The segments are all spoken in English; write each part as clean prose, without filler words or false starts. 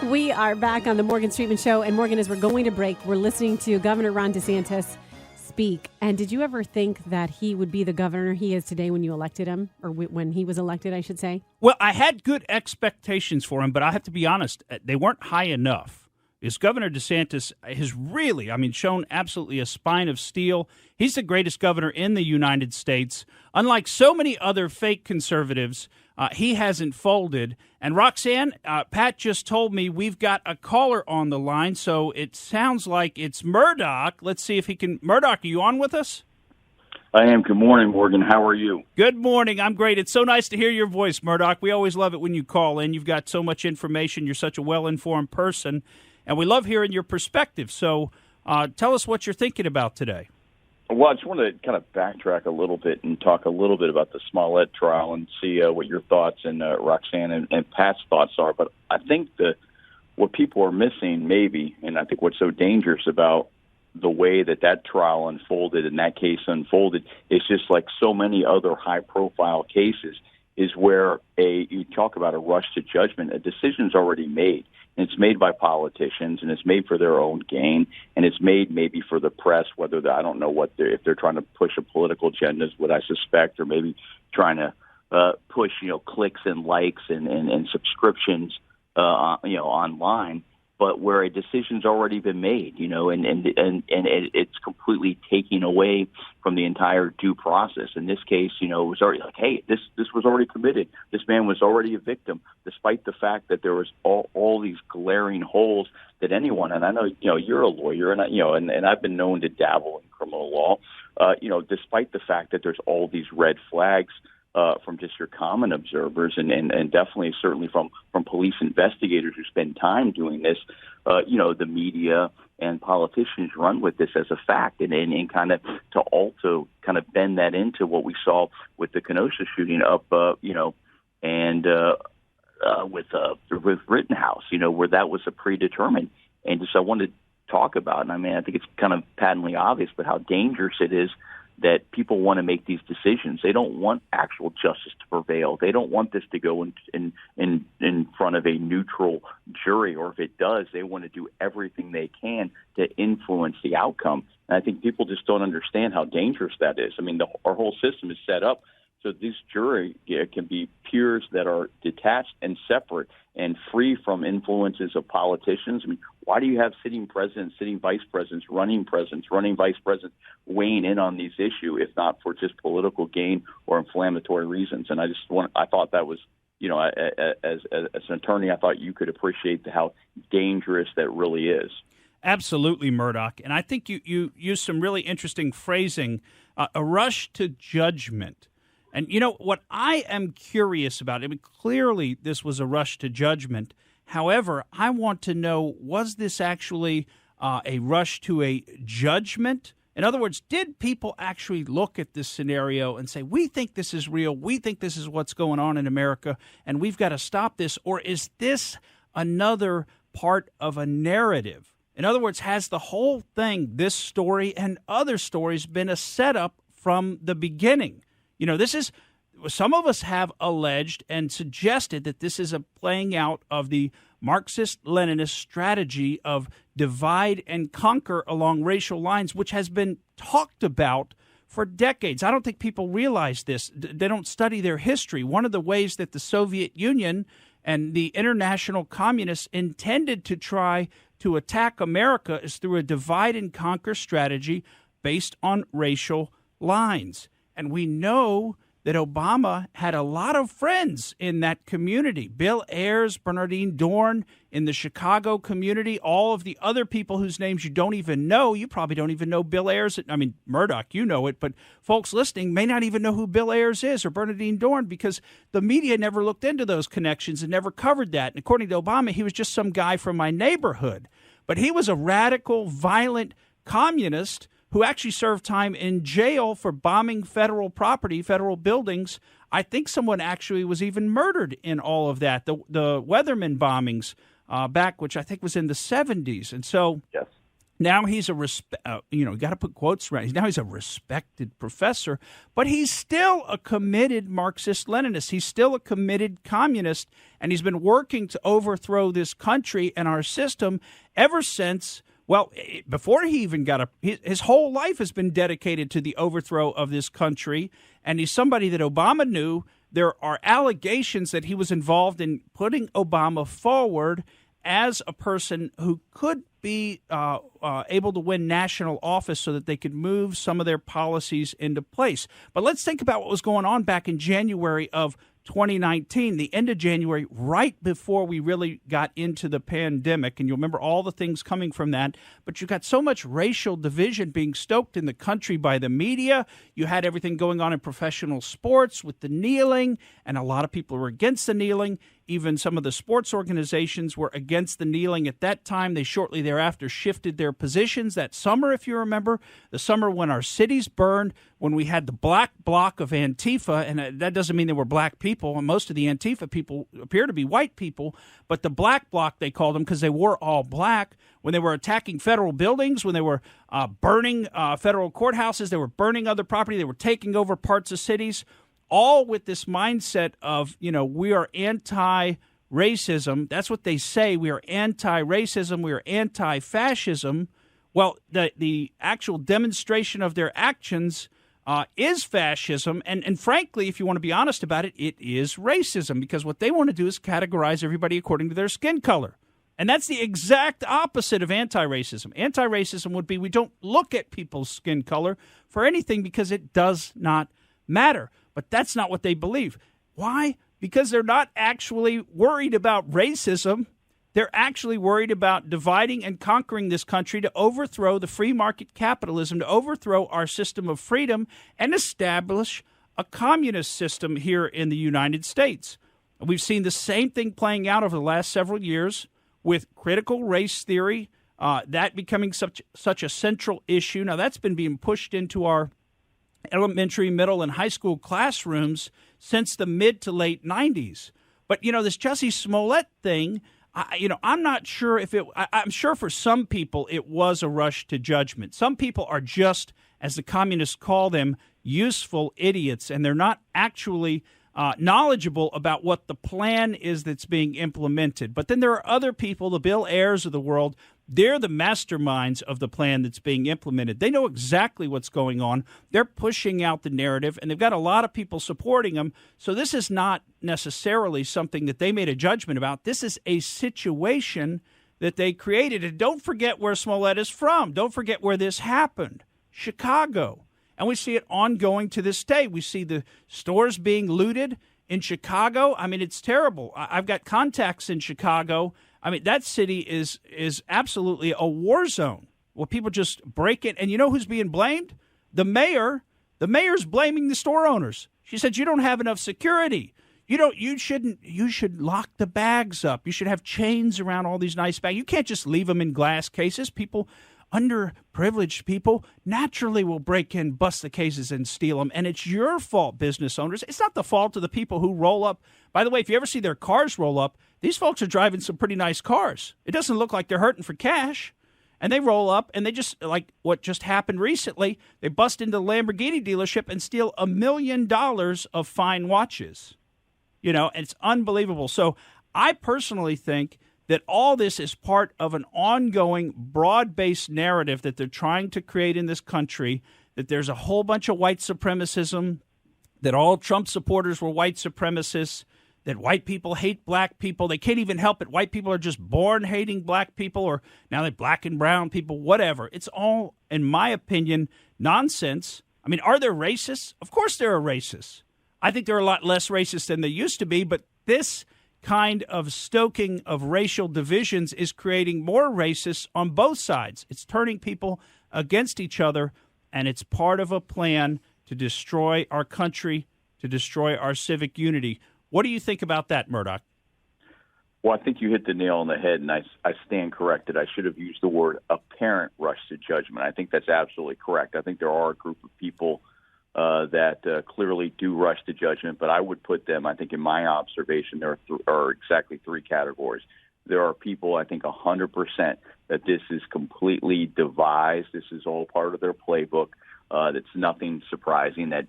We are back on the Morgan Streetman Show. And Morgan, as we're going to break, we're listening to Governor Ron DeSantis speak. And did you ever think that he would be the governor he is today when you elected him? Or when he was elected, I should say? Well, I had good expectations for him, but I have to be honest, they weren't high enough. Because Governor DeSantis has really, shown absolutely a spine of steel. He's the greatest governor in the United States. Unlike so many other fake conservatives, he hasn't folded. And Roxanne, Pat just told me we've got a caller on the line, so it sounds like it's Murdoch. Let's see if he can. Murdoch, are you on with us? I am. Good morning, Morgan. How are you? Good morning. I'm great. It's so nice to hear your voice, Murdoch. We always love it when you call in. You've got so much information. You're such a well-informed person. And we love hearing your perspective. So tell us what you're thinking about today. Well, I just want to kind of backtrack a little bit and talk a little bit about the Smollett trial and see what your thoughts and Roxanne and Pat's thoughts are. But I think what people are missing maybe, and I think what's so dangerous about the way that trial unfolded and that case unfolded is just like so many other high-profile cases is where you talk about a rush to judgment. A decision's already made. And it's made by politicians, and it's made for their own gain, and it's made maybe for the press, I don't know if they're trying to push a political agenda, is what I suspect, or maybe trying to push, clicks and likes and subscriptions, online. But where a decision's already been made, and it's completely taking away from the entire due process. In this case, it was already like, hey, this was already committed. This man was already a victim, despite the fact that there was all these glaring holes that anyone, and I know, you're a lawyer, and and I've been known to dabble in criminal law, despite the fact that there's all these red flags from just your common observers and definitely certainly from police investigators who spend time doing this, the media and politicians run with this as a fact and kind of to also kind of bend that into what we saw with the Kenosha shooting up, and with Rittenhouse, where that was a predetermined. And just I wanted to talk about, and I think it's kind of patently obvious, but how dangerous it is that people want to make these decisions. They don't want actual justice to prevail. They don't want this to go in front of a neutral jury, or if it does, they want to do everything they can to influence the outcome. And I think people just don't understand how dangerous that is. Our whole system is set up so this jury can be peers that are detached and separate and free from influences of politicians. Why do you have sitting presidents, sitting vice presidents, running vice presidents weighing in on these issues, if not for just political gain or inflammatory reasons? And I thought that was, as an attorney, I thought you could appreciate how dangerous that really is. Absolutely, Murdoch. And I think you used some really interesting phrasing, a rush to judgment. And, what I am curious about, clearly this was a rush to judgment. However, I want to know, was this actually a rush to a judgment? In other words, did people actually look at this scenario and say, we think this is real, we think this is what's going on in America, and we've got to stop this? Or is this another part of a narrative? In other words, has the whole thing, this story and other stories, been a setup from the beginning? Some of us have alleged and suggested that this is a playing out of the Marxist-Leninist strategy of divide and conquer along racial lines, which has been talked about for decades. I don't think people realize this. They don't study their history. One of the ways that the Soviet Union and the international communists intended to try to attack America is through a divide and conquer strategy based on racial lines. And we know that Obama had a lot of friends in that community. Bill Ayers, Bernardine Dorn in the Chicago community, all of the other people whose names you don't even know. You probably don't even know Bill Ayers. Murdoch, you know it, but folks listening may not even know who Bill Ayers is or Bernardine Dorn because the media never looked into those connections and never covered that. And according to Obama, he was just some guy from my neighborhood. But he was a radical, violent communist who actually served time in jail for bombing federal property, federal buildings. I think someone actually was even murdered in all of that, the Weatherman bombings back, which I think was in the 70s. And so yes. Now he's a you got to put quotes around. Now he's a respected professor, but he's still a committed Marxist-Leninist. He's still a committed communist, and he's been working to overthrow this country and our system ever since. Well, before he even his whole life has been dedicated to the overthrow of this country, and he's somebody that Obama knew. There are allegations that he was involved in putting Obama forward as a person who could be able to win national office so that they could move some of their policies into place. But let's think about what was going on back in January of 2019, the end of January, right before we really got into the pandemic. And you'll remember all the things coming from that. But you got so much racial division being stoked in the country by the media. You had everything going on in professional sports with the kneeling, and a lot of people were against the kneeling. Even some of the sports organizations were against the kneeling at that time. They shortly thereafter shifted their positions that summer, if you remember, the summer when our cities burned, when we had the black bloc of Antifa, and that doesn't mean they were black people, and most of the Antifa people appear to be white people, but the black bloc, they called them because they were all black. When they were attacking federal buildings, when they were burning federal courthouses, they were burning other property, they were taking over parts of cities, all with this mindset of, we are anti-racism. That's what they say. We are anti-racism. We are anti-fascism. Well, the actual demonstration of their actions is fascism. And frankly, if you want to be honest about it, it is racism, because what they want to do is categorize everybody according to their skin color. And that's the exact opposite of anti-racism. Anti-racism would be we don't look at people's skin color for anything because it does not matter. But that's not what they believe. Why? Because they're not actually worried about racism. They're actually worried about dividing and conquering this country to overthrow the free market capitalism, to overthrow our system of freedom, and establish a communist system here in the United States. We've seen the same thing playing out over the last several years with critical race theory, that becoming such a central issue. Now, that's been being pushed into our elementary, middle, and high school classrooms since the mid to late 90s. But, this Jussie Smollett thing, I'm not sure if I'm sure for some people it was a rush to judgment. Some people are just, as the communists call them, useful idiots, and they're not actually knowledgeable about what the plan is that's being implemented. But then there are other people, the Bill Ayers of the world. They're the masterminds of the plan that's being implemented. They know exactly what's going on. They're pushing out the narrative, and they've got a lot of people supporting them. So this is not necessarily something that they made a judgment about. This is a situation that they created. And don't forget where Smollett is from. Don't forget where this happened, Chicago. And we see it ongoing to this day. We see the stores being looted in Chicago. I mean, it's terrible. I've got contacts in Chicago. I mean, that city is absolutely a war zone where people just break it. And you know who's being blamed? The mayor. The mayor's blaming the store owners. She said, you don't have enough security. You should lock the bags up. You should have chains around all these nice bags. You can't just leave them in glass cases. Underprivileged people naturally will break in, bust the cases, and steal them. And it's your fault, business owners. It's not the fault of the people who roll up. By the way, if you ever see their cars roll up, these folks are driving some pretty nice cars. It doesn't look like they're hurting for cash. And they roll up, and they just, like what just happened recently, they bust into the Lamborghini dealership and steal $1 million of fine watches. And it's unbelievable. So I personally think that all this is part of an ongoing broad-based narrative that they're trying to create in this country, that there's a whole bunch of white supremacism, that all Trump supporters were white supremacists, that white people hate black people. They can't even help it. White people are just born hating black people, or now they're black and brown people, whatever. It's all, in my opinion, nonsense. I mean, are there racists? Of course there are racists. I think they're a lot less racist than they used to be, but this kind of stoking of racial divisions is creating more racists on both sides. It's turning people against each other, and it's part of a plan to destroy our country, to destroy our civic unity. What do you think about that, Murdoch? Well, I think you hit the nail on the head, and I stand corrected. I should have used the word apparent rush to judgment. I think that's absolutely correct. I think there are a group of people that clearly do rush to judgment, but I would put them, I think in my observation, there are exactly three categories. there are people, I think 100%, that this is completely devised. This is all part of their playbook. That's nothing surprising that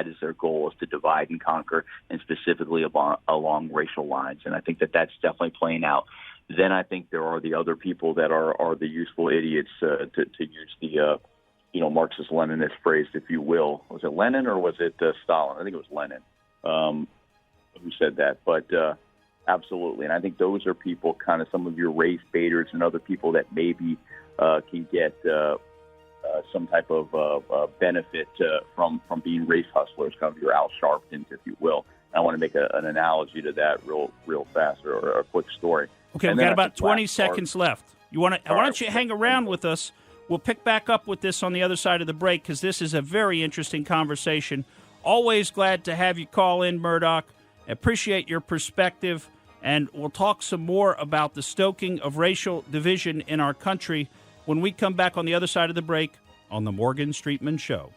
is their goal, is to divide and conquer, and specifically along racial lines. And I think that's definitely playing out. Then I think there are the other people that are the useful idiots, to use the Marxist-Leninist phrase, if you will. Was it Lenin or was it Stalin? I think it was Lenin who said that. But absolutely, and I think those are people, kind of some of your race baiters and other people that maybe can get some type of benefit from being race hustlers, kind of your Al Sharptons, if you will. I want to make an analogy to that real fast, or a quick story. Okay, we've got about 20 seconds left. Why don't you hang around with us? We'll pick back up with this on the other side of the break, because this is a very interesting conversation. Always glad to have you call in, Murdoch. Appreciate your perspective, and we'll talk some more about the stoking of racial division in our country when we come back on the other side of the break on the Morgan Streetman Show.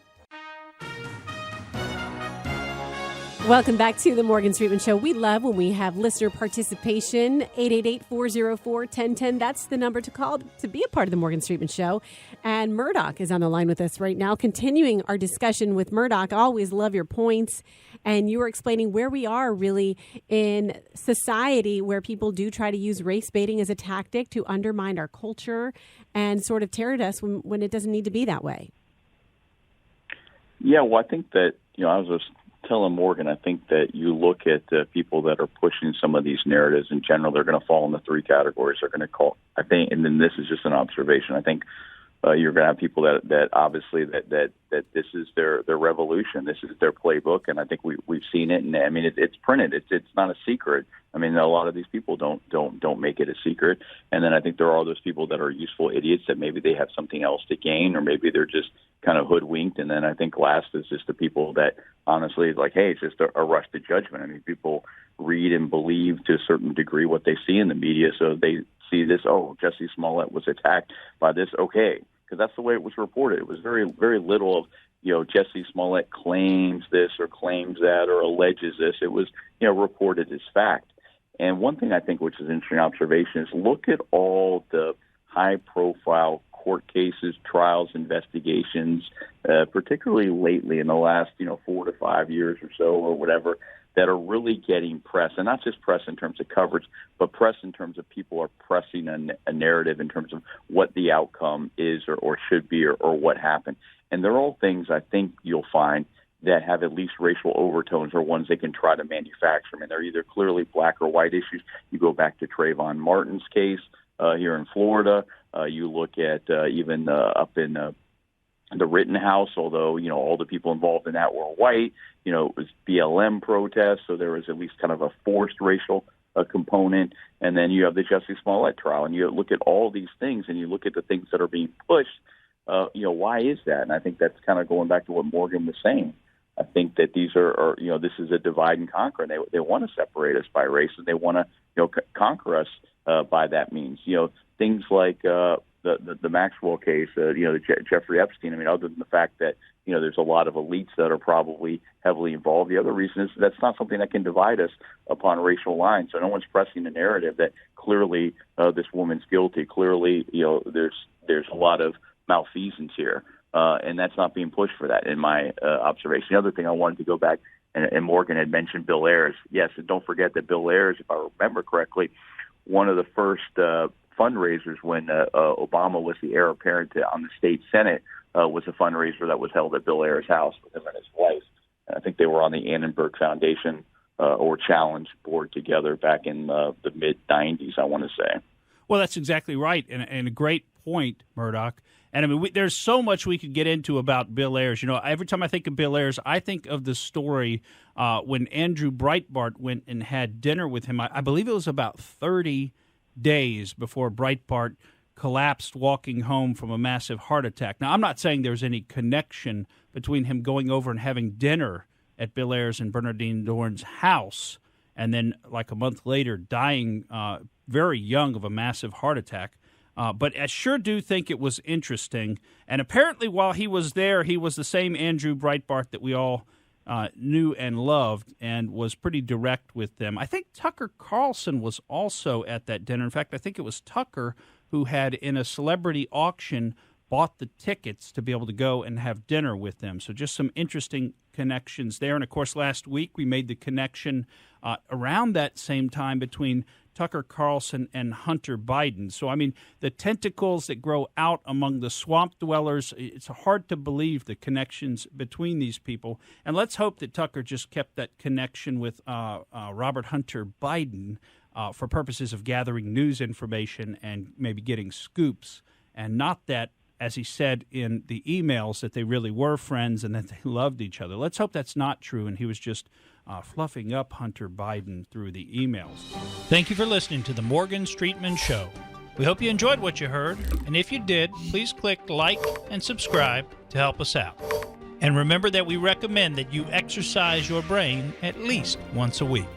Welcome back to the Morgan Streetman Show. We love when we have listener participation. 888-404-1010. That's the number to call to be a part of the Morgan Streetman Show. And Murdoch is on the line with us right now, continuing our discussion with Murdoch. I always love your points. And you were explaining where we are really in society, where people do try to use race baiting as a tactic to undermine our culture and sort of tear at us when it doesn't need to be that way. Yeah, well, I think that, I was just telling Morgan, I think that you look at people that are pushing some of these narratives in general, they're going to fall in the three categories. They're going to call, I think, and then this is just an observation, I think you're going to have people that obviously that this is their revolution, this is their playbook, and I think we've seen it, and I mean it's printed, it's not a secret. I mean, a lot of these people don't make it a secret, and then I think there are those people that are useful idiots that maybe they have something else to gain, or maybe they're just kind of hoodwinked, and then I think last is just the people that honestly is like, hey, it's just a rush to judgment. I mean, people read and believe to a certain degree what they see in the media, so they see this, oh, Jussie Smollett was attacked by this, okay, because that's the way it was reported. It was very, very little of, Jussie Smollett claims this or claims that or alleges this. It was, reported as fact. And one thing I think, which is an interesting observation, is look at all the high-profile court cases, trials, investigations, particularly lately in the last, 4 to 5 years or so or whatever, that are really getting press, and not just press in terms of coverage, but press in terms of people are pressing a narrative in terms of what the outcome is or should be or what happened. And they're all things I think you'll find that have at least racial overtones or ones they can try to manufacture. I mean, they're either clearly black or white issues. You go back to Trayvon Martin's case here in Florida. You look at even up in the Rittenhouse, although, all the people involved in that were white, it was BLM protests, so there was at least kind of a forced racial component. And then you have the Jussie Smollett trial, and you look at all these things, and you look at the things that are being pushed. Why is that? And I think that's kind of going back to what Morgan was saying. I think that these are this is a divide and conquer, and they want to separate us by race, and they want to, conquer us by that means. Things like the Maxwell case, Jeffrey Epstein. I mean, other than the fact that, there's a lot of elites that are probably heavily involved. The other reason is that's not something that can divide us upon racial lines. So no one's pressing the narrative that clearly this woman's guilty. Clearly, there's a lot of malfeasance here. And that's not being pushed for that, in my observation. The other thing I wanted to go back, and Morgan had mentioned Bill Ayers. Yes, and don't forget that Bill Ayers, if I remember correctly, one of the first fundraisers when Obama was the heir apparent on the state Senate was a fundraiser that was held at Bill Ayers' house with him and his wife. And I think they were on the Annenberg Foundation or Challenge board together back in the mid-'90s, I want to say. Well, that's exactly right, and a great point, Murdoch. And I mean, there's so much we could get into about Bill Ayers. Every time I think of Bill Ayers, I think of the story when Andrew Breitbart went and had dinner with him. I believe it was about 30 days before Breitbart collapsed walking home from a massive heart attack. Now, I'm not saying there's any connection between him going over and having dinner at Bill Ayers and Bernardine Dohrn's house and then like a month later dying very young of a massive heart attack. But I sure do think it was interesting. And apparently while he was there, he was the same Andrew Breitbart that we all knew and loved, and was pretty direct with them. I think Tucker Carlson was also at that dinner. In fact, I think it was Tucker who had, in a celebrity auction, bought the tickets to be able to go and have dinner with them. So just some interesting connections there. And, of course, last week we made the connection around that same time between Tucker Carlson and Hunter Biden. So, I mean, the tentacles that grow out among the swamp dwellers, it's hard to believe the connections between these people. And let's hope that Tucker just kept that connection with Robert Hunter Biden for purposes of gathering news information and maybe getting scoops, and not that, as he said in the emails, that they really were friends and that they loved each other. Let's hope that's not true, and he was just fluffing up Hunter Biden through the emails. Thank you for listening to the Morgan Streetman Show. We hope you enjoyed what you heard, and if you did, please click like and subscribe to help us out. And remember that we recommend that you exercise your brain at least once a week.